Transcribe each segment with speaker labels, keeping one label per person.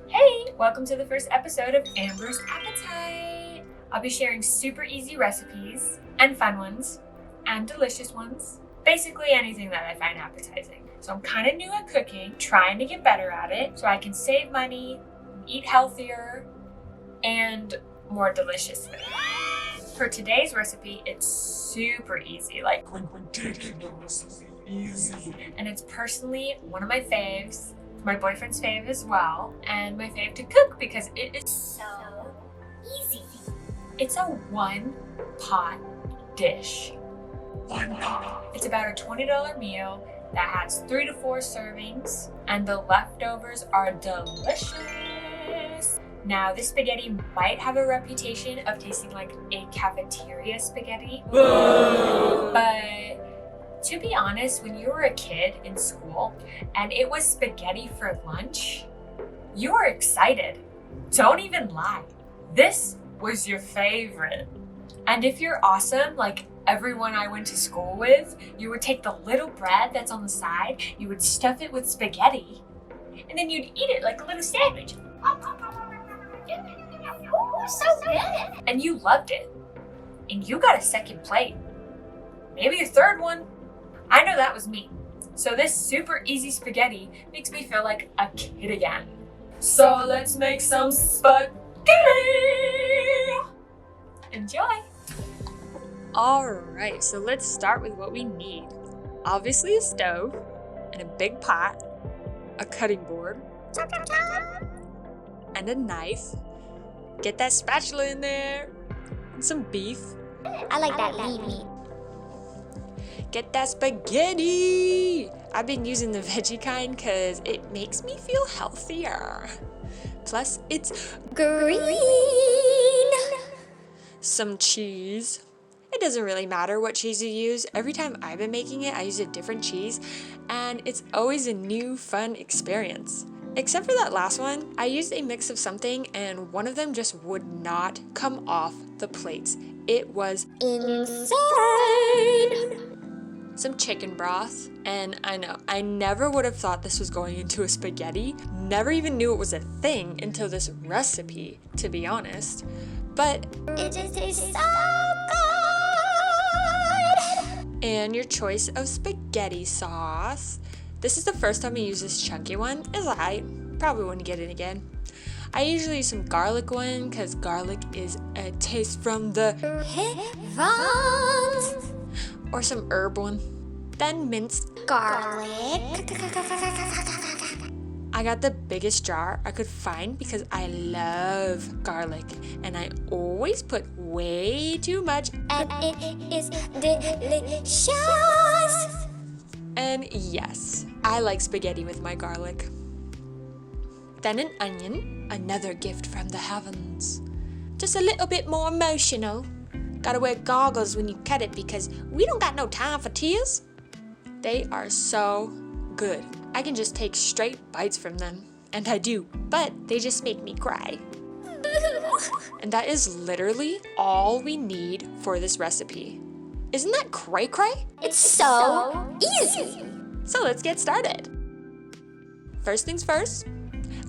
Speaker 1: Hey, welcome to the first episode of Amber's Appetite. I'll be sharing super easy recipes and fun ones and delicious ones. Basically anything that I find appetizing. So I'm kind of new at cooking, trying to get better at it so I can save money, eat healthier, and more deliciously. For today's recipe, it's super easy, like ridiculously easy. And it's personally one of my faves, my boyfriend's fave as well, and my fave to cook because it is so easy. It's a one-pot dish. One pot. It's about a $20 meal that has 3 to 4 servings, and the leftovers are delicious. Now, this spaghetti might have a reputation of tasting like a cafeteria spaghetti, but to be honest, when you were a kid in school and it was spaghetti for lunch, you were excited. Don't even lie. This was your favorite. And if you're awesome, like everyone I went to school with, you would take the little bread that's on the side, you would stuff it with spaghetti, and then you'd eat it like a little sandwich. Ooh, so good. And you loved it. And you got a second plate. Maybe a third one. I know that was me. So this super easy spaghetti makes me feel like a kid again. So let's make some spaghetti. Enjoy. Alright, so let's start with what we need. Obviously a stove, and a big pot, a cutting board, and a knife. Get that spatula in there, and some beef.
Speaker 2: I like that lean meat.
Speaker 1: Get that spaghetti! I've been using the veggie kind because it makes me feel healthier. Plus, it's
Speaker 2: Green.
Speaker 1: some cheese. It doesn't really matter what cheese you use. Every time I've been making it, I use a different cheese, and it's always a new, fun experience. Except for that last one, I used a mix of something, and one of them just would not come off the plates. It was
Speaker 2: Insane.
Speaker 1: some chicken broth, and I know, I never would have thought this was going into a spaghetti. Never even knew it was a thing until this recipe, to be honest. But
Speaker 2: It just tastes so good.
Speaker 1: and your choice of spaghetti sauce. This is the first time I use this chunky one. It's alright. Probably wouldn't get it again. I usually use some garlic one because garlic is a taste from the
Speaker 2: Heavens.
Speaker 1: or some herb one. Then minced.
Speaker 2: Garlic.
Speaker 1: I got the biggest jar I could find because I love garlic and I always put way too much.
Speaker 2: And it is delicious.
Speaker 1: And yes, I like spaghetti with my garlic. Then an onion, another gift from the heavens. Just a little bit more emotional. Gotta wear goggles when you cut it because we don't got no time for tears. They are so good. I can just take straight bites from them. And I do, but they just make me cry. And that is literally all we need for this recipe. Isn't that cray-cray?
Speaker 2: It's so easy.
Speaker 1: So let's get started. First things first,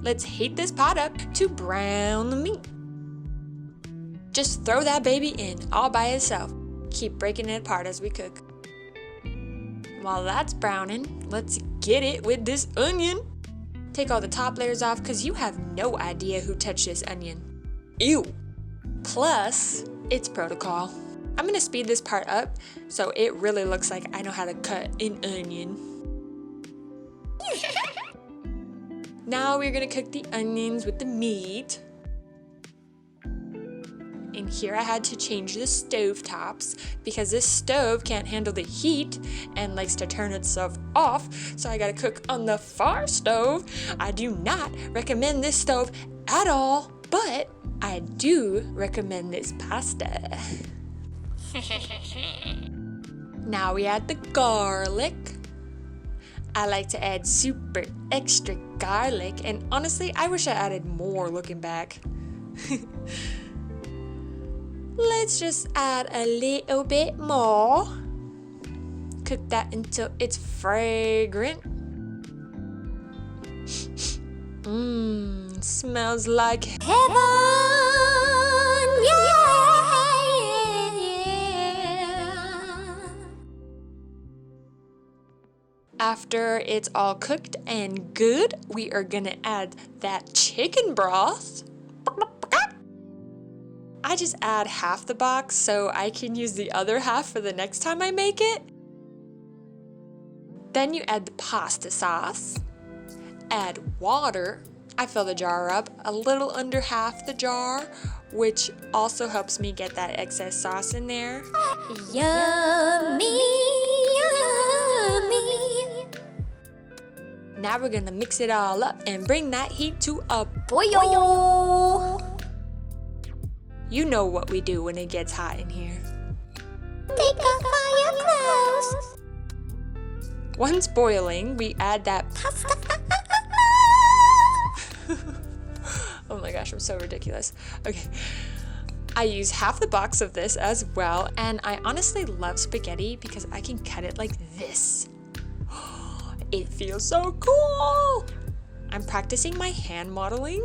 Speaker 1: let's heat this pot up to brown the meat. Just throw that baby in all by itself. Keep breaking it apart as we cook. While that's browning, let's get it with this onion. Take all the top layers off because you have no idea who touched this onion. Ew. Plus, it's protocol. I'm gonna speed this part up so it really looks like I know how to cut an onion. Now we're gonna cook the onions with the meat. And here I had to change the stove tops because this stove can't handle the heat and likes to turn itself off, so I gotta cook on the far stove. I do not recommend this stove at all, but I do recommend this pasta. Now we add the garlic. I like to add super extra garlic, and honestly, I wish I added more looking back. Let's just add a little bit more. Cook that until it's fragrant.
Speaker 3: Smells like
Speaker 2: Heaven, yeah.
Speaker 3: After it's all cooked and good, we are gonna add that chicken broth. I just add half the box so I can use the other half for the next time I make it. Then you add the pasta sauce, add water. I fill the jar up a little under half the jar, which also helps me get that excess sauce in there.
Speaker 2: Yummy, yummy.
Speaker 3: Now we're gonna mix it all up and bring that heat to a
Speaker 2: Boyo.
Speaker 3: You know what we do when it gets hot in here.
Speaker 2: Take off all your clothes.
Speaker 3: Once boiling, we add that.
Speaker 2: Pasta.
Speaker 3: Oh my gosh, I'm so ridiculous. Okay. I use half the box of this as well, and I honestly love spaghetti because I can cut it like this. It feels so cool! I'm practicing my hand modeling.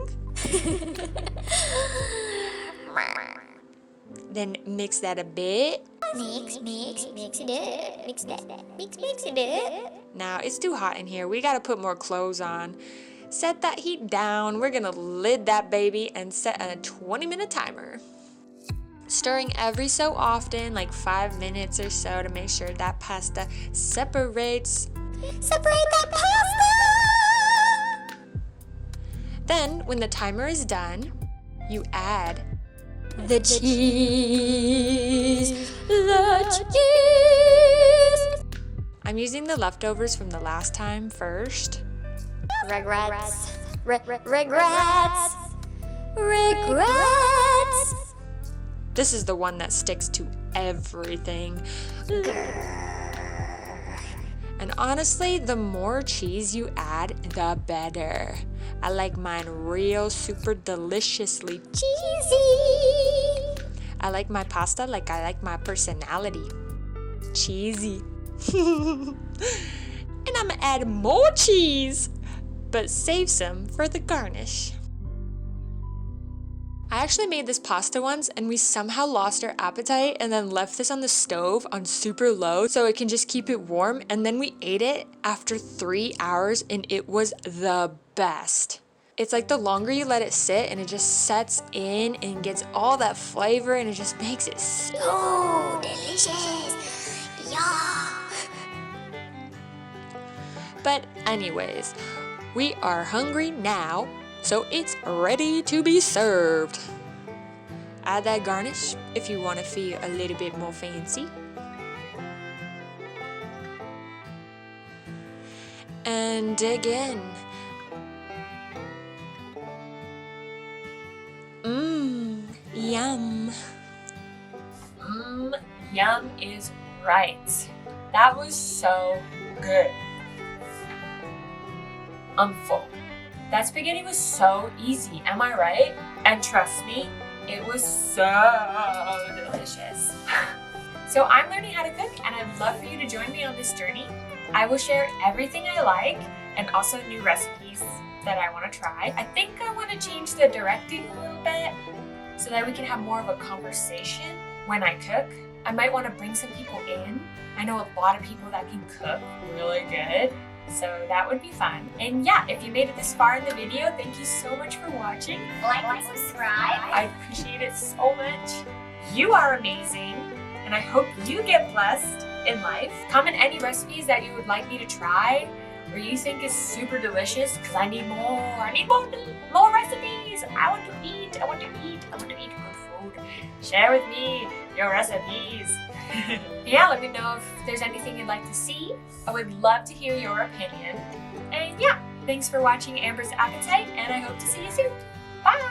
Speaker 3: Then mix that a bit.
Speaker 2: Mix it up. Mix it up.
Speaker 3: Now it's too hot in here. We gotta put more clothes on. Set that heat down. We're gonna lid that baby and set a 20-minute timer. Stirring every so often, like 5 minutes or so, to make sure that pasta separates.
Speaker 2: Separate that pasta.
Speaker 3: Then, when the timer is done, you add the cheese.
Speaker 2: The cheese.
Speaker 3: I'm using the leftovers from the last time first.
Speaker 2: Regrets. Regrets.
Speaker 3: This is the one that sticks to everything. And honestly, the more cheese you add, the better. I like mine real super deliciously
Speaker 2: Cheesy.
Speaker 3: I like my pasta like I like my personality. Cheesy. And I'm gonna add more cheese, but save some for the garnish. I actually made this pasta once and we somehow lost our appetite and then left this on the stove on super low so it can just keep it warm, and then we ate it after 3 hours and it was the best. It's like the longer you let it sit and it just sets in and gets all that flavor and it just makes it
Speaker 2: Oh, delicious. Yeah.
Speaker 3: But anyways, we are hungry now, so it's ready to be served. Add that garnish if you want to feel a little bit more fancy. And again. Yum.
Speaker 1: Yum is right. That was so good. I'm full. That spaghetti was so easy, am I right? And trust me, it was so delicious. So I'm learning how to cook and I'd love for you to join me on this journey. I will share everything I like and also new recipes that I want to try. I think I want to change the directing a little bit so that we can have more of a conversation when I cook. I might want to bring some people in. I know a lot of people that can cook really good, so that would be fun. And yeah, if you made it this far in the video, thank you so much for watching.
Speaker 2: Like and subscribe.
Speaker 1: I appreciate it so much. You are amazing, and I hope you get blessed in life. Comment any recipes that you would like me to try or you think is super delicious, because I need more. I need more recipes. I want to eat good food. Share with me your recipes. Yeah, let me know if there's anything you'd like to see. I would love to hear your opinion. And yeah, thanks for watching Amber's Appetite, and I hope to see you soon. Bye!